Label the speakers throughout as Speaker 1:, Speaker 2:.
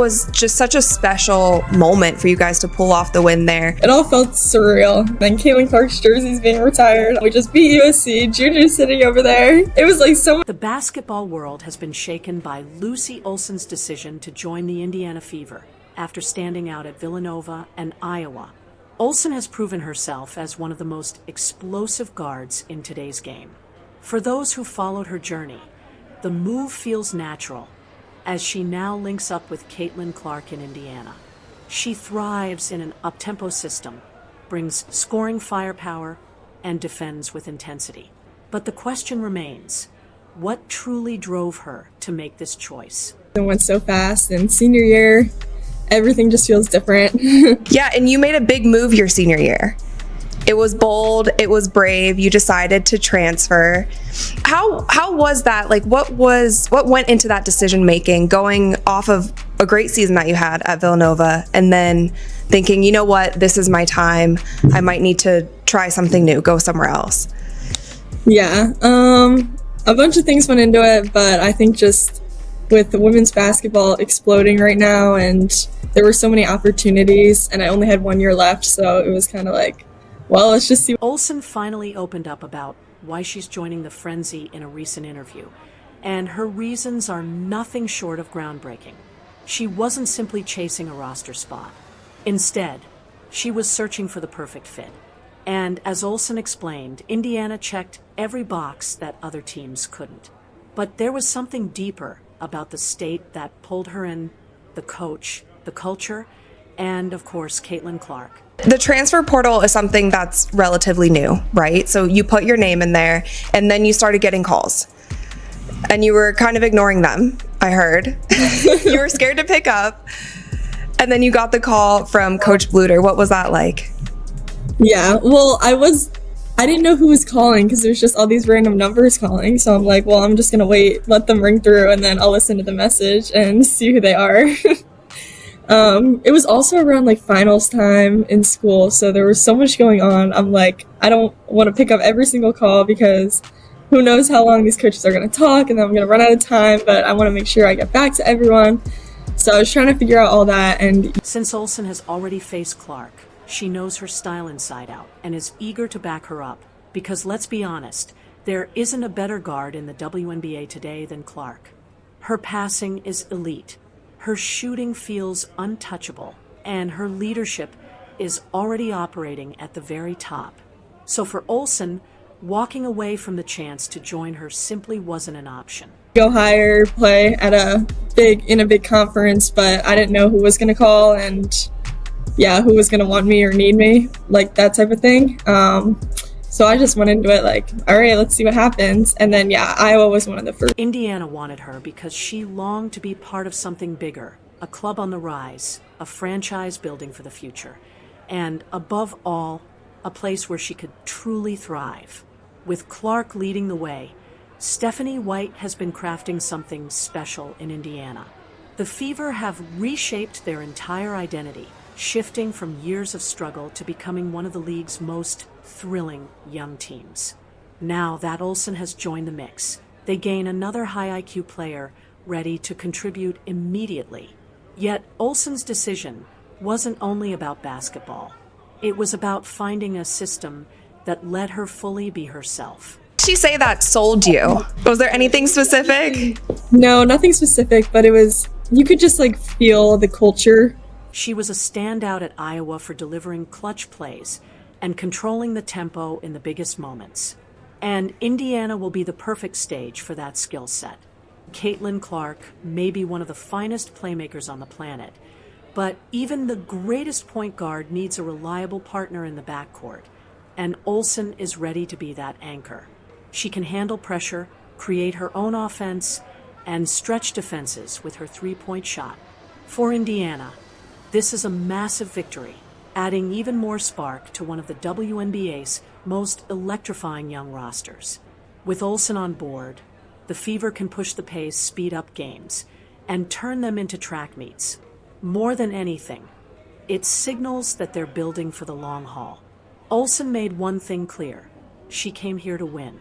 Speaker 1: It was just such a special moment for you guys to pull off the win there.
Speaker 2: It all felt surreal. Then Caitlin Clark's jersey's being retired. We just beat USC. Juju's sitting over there. It was like so much.
Speaker 3: The basketball world has been shaken by Lucy Olsen's decision to join the Indiana Fever after standing out at Villanova and Iowa. Olsen has proven herself as one of the most explosive guards in today's game. For those who followed her journey, the move feels natural, as she now links up with Caitlin Clark in Indiana. She thrives in an up-tempo system, brings scoring firepower, and defends with intensity. But the question remains, what truly drove her to make this choice?
Speaker 2: It went so fast, and senior year, everything just feels different.
Speaker 1: Yeah, and you made a big move your senior year. It was bold, it was brave, you decided to transfer. How was that? Like, what went into that decision making, going off of a great season that you had at Villanova and then thinking, you know what, this is my time, I might need to try something new, go somewhere else?
Speaker 2: Yeah, a bunch of things went into it, but I think just with the women's basketball exploding right now, and there were so many opportunities, and I only had 1 year left, so it was kind of like, well, let's just see.
Speaker 3: Olsen finally opened up about why she's joining the frenzy in a recent interview, and her reasons are nothing short of groundbreaking. She wasn't simply chasing a roster spot. Instead, she was searching for the perfect fit. And as Olsen explained, Indiana checked every box that other teams couldn't. But there was something deeper about the state that pulled her in: the coach, the culture, and of course, Caitlin Clark.
Speaker 1: The transfer portal is something that's relatively new, right? So you put your name in there and then you started getting calls. And you were kind of ignoring them, I heard. You were scared to pick up. And then you got the call from Coach Bluter. What was that like?
Speaker 2: Yeah, well, I didn't know who was calling because there's just all these random numbers calling. So I'm like, well, I'm just going to wait, let them ring through, and then I'll listen to the message and see who they are. It was also around like finals time in school, so there was so much going on. I'm like, I don't want to pick up every single call because who knows how long these coaches are going to talk, and then I'm going to run out of time, but I want to make sure I get back to everyone. So I was trying to figure out all that. And
Speaker 3: since Olsen has already faced Clark, she knows her style inside out and is eager to back her up, because let's be honest, there isn't a better guard in the WNBA today than Clark. Her passing is elite. Her shooting feels untouchable, and her leadership is already operating at the very top. So for Olsen, walking away from the chance to join her simply wasn't an option.
Speaker 2: Go higher, play at in a big conference, but I didn't know who was going to call and who was going to want me or need me, like that type of thing. So I just went into it like, all right, let's see what happens. And then, Iowa was one of the first.
Speaker 3: Indiana wanted her because she longed to be part of something bigger, a club on the rise, a franchise building for the future, and above all, a place where she could truly thrive. With Clark leading the way, Stephanie White has been crafting something special in Indiana. The Fever have reshaped their entire identity, shifting from years of struggle to becoming one of the league's most thrilling young teams. Now that Olsen has joined the mix, they gain another high IQ player ready to contribute immediately. Yet Olsen's decision wasn't only about basketball. It was about finding a system that let her fully be herself.
Speaker 1: Did she say that sold you? Was there anything specific?
Speaker 2: No, nothing specific, but you could just like feel the culture.
Speaker 3: She was a standout at Iowa for delivering clutch plays and controlling the tempo in the biggest moments. And Indiana will be the perfect stage for that skill set. Caitlin Clark may be one of the finest playmakers on the planet, but even the greatest point guard needs a reliable partner in the backcourt, and Olsen is ready to be that anchor. She can handle pressure, create her own offense, and stretch defenses with her three-point shot. For Indiana, this is a massive victory, adding even more spark to one of the WNBA's most electrifying young rosters. With Olsen on board, the Fever can push the pace, speed up games, and turn them into track meets. More than anything, it signals that they're building for the long haul. Olsen made one thing clear: she came here to win.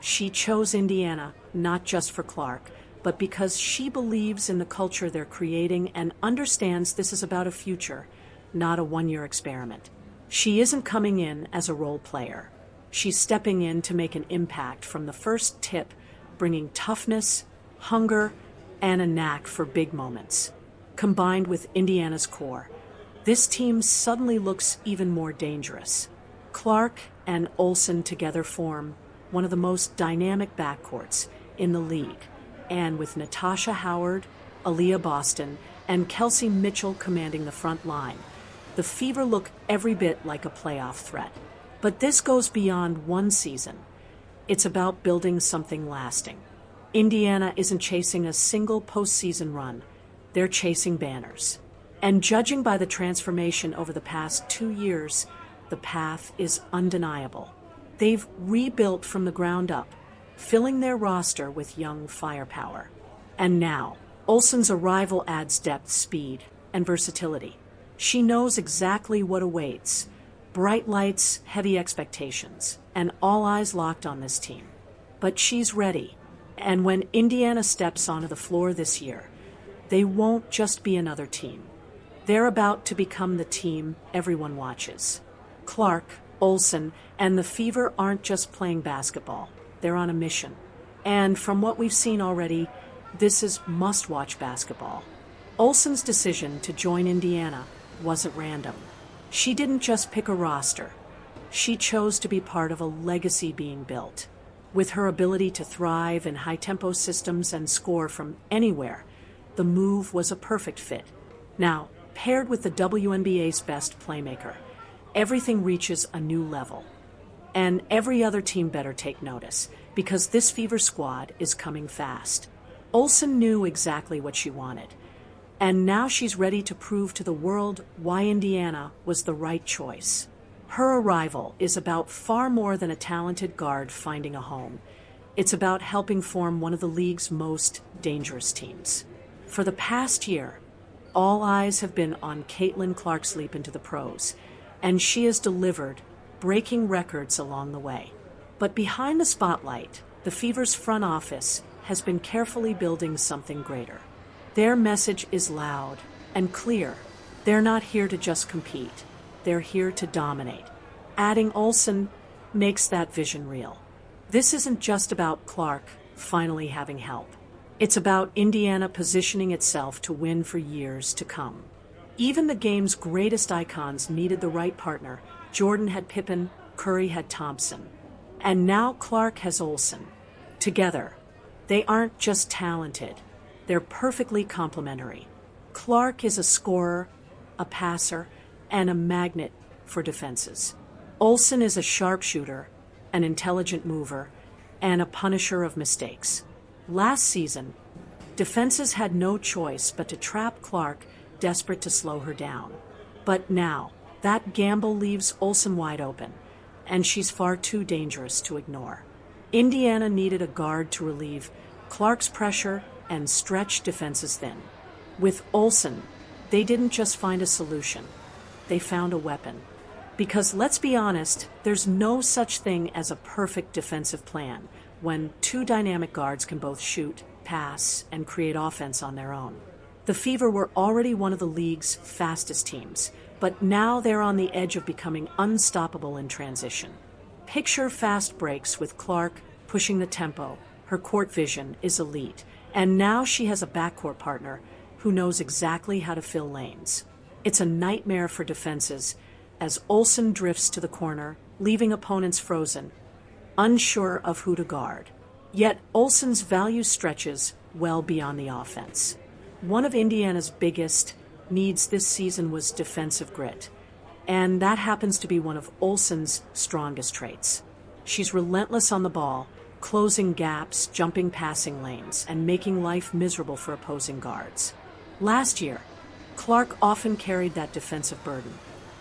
Speaker 3: She chose Indiana not just for Clark, but because she believes in the culture they're creating and understands this is about a future, not a one-year experiment. She isn't coming in as a role player. She's stepping in to make an impact from the first tip, bringing toughness, hunger, and a knack for big moments. Combined with Indiana's core, this team suddenly looks even more dangerous. Clark and Olsen together form one of the most dynamic backcourts in the league, and with Natasha Howard, Aaliyah Boston, and Kelsey Mitchell commanding the front line, the Fever look every bit like a playoff threat. But this goes beyond one season. It's about building something lasting. Indiana isn't chasing a single postseason run. They're chasing banners. And judging by the transformation over the past 2 years, the path is undeniable. They've rebuilt from the ground up, filling their roster with young firepower. And now, Olsen's arrival adds depth, speed, and versatility. She knows exactly what awaits. Bright lights, heavy expectations, and all eyes locked on this team. But she's ready. And when Indiana steps onto the floor this year, they won't just be another team. They're about to become the team everyone watches. Clark, Olsen, and the Fever aren't just playing basketball. They're on a mission. And from what we've seen already, this is must-watch basketball. Olsen's decision to join Indiana wasn't random. She didn't just pick a roster. She chose to be part of a legacy being built. With her ability to thrive in high-tempo systems and score from anywhere, the move was a perfect fit. Now, paired with the WNBA's best playmaker, everything reaches a new level. And every other team better take notice, because this Fever squad is coming fast. Olsen knew exactly what she wanted, and now she's ready to prove to the world why Indiana was the right choice. Her arrival is about far more than a talented guard finding a home. It's about helping form one of the league's most dangerous teams. For the past year, all eyes have been on Caitlin Clark's leap into the pros, and she has delivered, breaking records along the way. But behind the spotlight, the Fever's front office has been carefully building something greater. Their message is loud and clear. They're not here to just compete. They're here to dominate. Adding Olsen makes that vision real. This isn't just about Clark finally having help. It's about Indiana positioning itself to win for years to come. Even the game's greatest icons needed the right partner. Jordan had Pippen, Curry had Thompson. And now Clark has Olsen. Together, they aren't just talented. They're perfectly complementary. Clark is a scorer, a passer, and a magnet for defenses. Olsen is a sharpshooter, an intelligent mover, and a punisher of mistakes. Last season, defenses had no choice but to trap Clark, desperate to slow her down. But now, that gamble leaves Olsen wide open, and she's far too dangerous to ignore. Indiana needed a guard to relieve Clark's pressure and stretch defenses thin. With Olsen, they didn't just find a solution, they found a weapon. Because let's be honest, there's no such thing as a perfect defensive plan when two dynamic guards can both shoot, pass, and create offense on their own. The Fever were already one of the league's fastest teams, but now they're on the edge of becoming unstoppable in transition. Picture fast breaks with Clark pushing the tempo. Her court vision is elite, and now she has a backcourt partner who knows exactly how to fill lanes. It's a nightmare for defenses as Olsen drifts to the corner, leaving opponents frozen, unsure of who to guard. Yet Olsen's value stretches well beyond the offense. One of Indiana's biggest needs this season was defensive grit, and that happens to be one of Olsen's strongest traits. She's relentless on the ball, closing gaps, jumping passing lanes, and making life miserable for opposing guards. Last year, Clark often carried that defensive burden,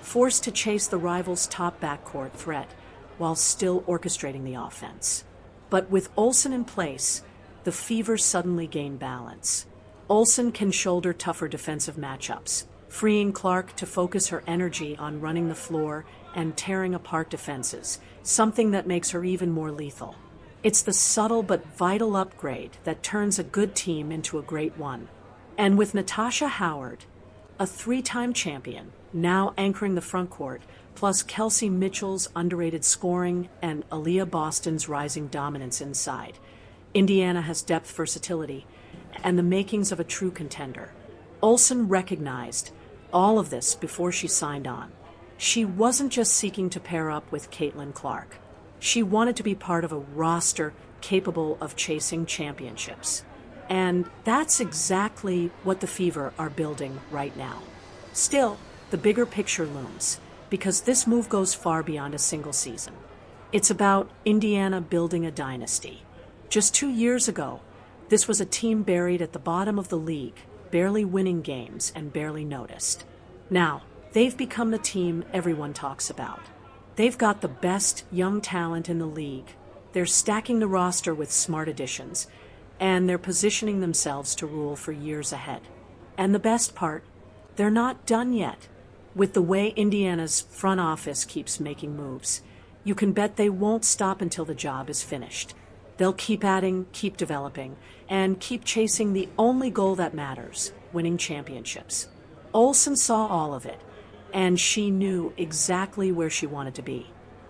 Speaker 3: forced to chase the rival's top backcourt threat while still orchestrating the offense. But with Olsen in place, the Fever suddenly gained balance. Olsen can shoulder tougher defensive matchups, freeing Clark to focus her energy on running the floor and tearing apart defenses, something that makes her even more lethal. It's the subtle but vital upgrade that turns a good team into a great one. And with Natasha Howard, a three-time champion, now anchoring the front court, plus Kelsey Mitchell's underrated scoring and Aaliyah Boston's rising dominance inside, Indiana has depth, versatility, and the makings of a true contender. Olsen recognized all of this before she signed on. She wasn't just seeking to pair up with Caitlin Clark. She wanted to be part of a roster capable of chasing championships. And that's exactly what the Fever are building right now. Still, the bigger picture looms, because this move goes far beyond a single season. It's about Indiana building a dynasty. Just 2 years ago, this was a team buried at the bottom of the league, barely winning games and barely noticed. Now, they've become the team everyone talks about. They've got the best young talent in the league. They're stacking the roster with smart additions, and they're positioning themselves to rule for years ahead. And the best part, they're not done yet. With the way Indiana's front office keeps making moves, you can bet they won't stop until the job is finished. They'll keep adding, keep developing, and keep chasing the only goal that matters, winning championships. Olsen saw all of it, and she knew exactly where she wanted to be.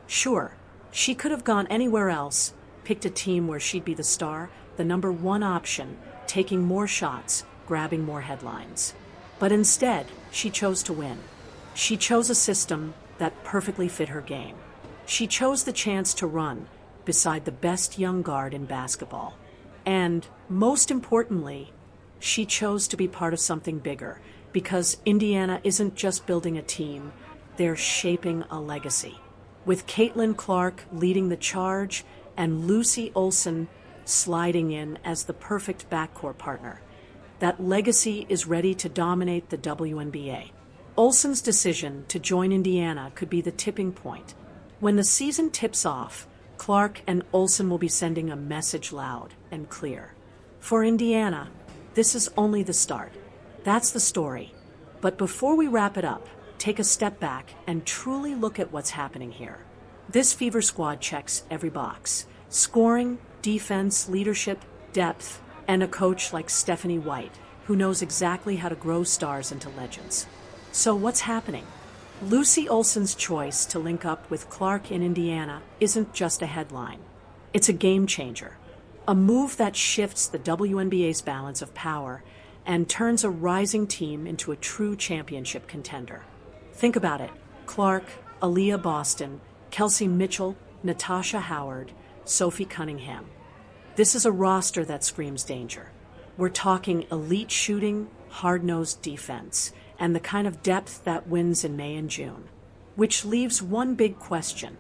Speaker 3: Sure, she could have gone anywhere else, picked a team where she'd be the star, the number one option, taking more shots, grabbing more headlines. But instead, she chose to win. She chose a system that perfectly fit her game. She chose the chance to run beside the best young guard in basketball. And most importantly, she chose to be part of something bigger, because Indiana isn't just building a team, they're shaping a legacy. With Caitlin Clark leading the charge and Lucy Olsen sliding in as the perfect backcourt partner, that legacy is ready to dominate the WNBA. Olsen's decision to join Indiana could be the tipping point. When the season tips off, Clark and Olsen will be sending a message loud and clear. For Indiana, this is only the start. That's the story. But before we wrap it up, take a step back and truly look at what's happening here. This Fever squad checks every box: scoring, defense, leadership, depth, and a coach like Stephanie White, who knows exactly how to grow stars into legends. So what's happening? Lucy Olsen's choice to link up with Clark in Indiana isn't just a headline. It's a game changer. A move that shifts the WNBA's balance of power and turns a rising team into a true championship contender. Think about it. Clark, Aaliyah Boston, Kelsey Mitchell, Natasha Howard, Sophie Cunningham. This is a roster that screams danger. We're talking elite shooting, hard-nosed defense, and the kind of depth that wins in May and June. Which leaves one big question.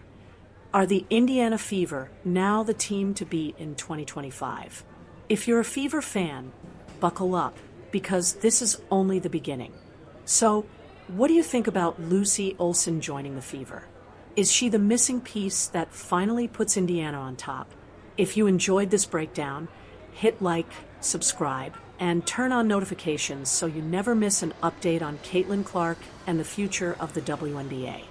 Speaker 3: Are the Indiana Fever now the team to beat in 2025? If you're a Fever fan, buckle up, because this is only the beginning. So, what do you think about Lucy Olsen joining the Fever? Is she the missing piece that finally puts Indiana on top? If you enjoyed this breakdown, hit like, subscribe, and turn on notifications so you never miss an update on Caitlin Clark and the future of the WNBA.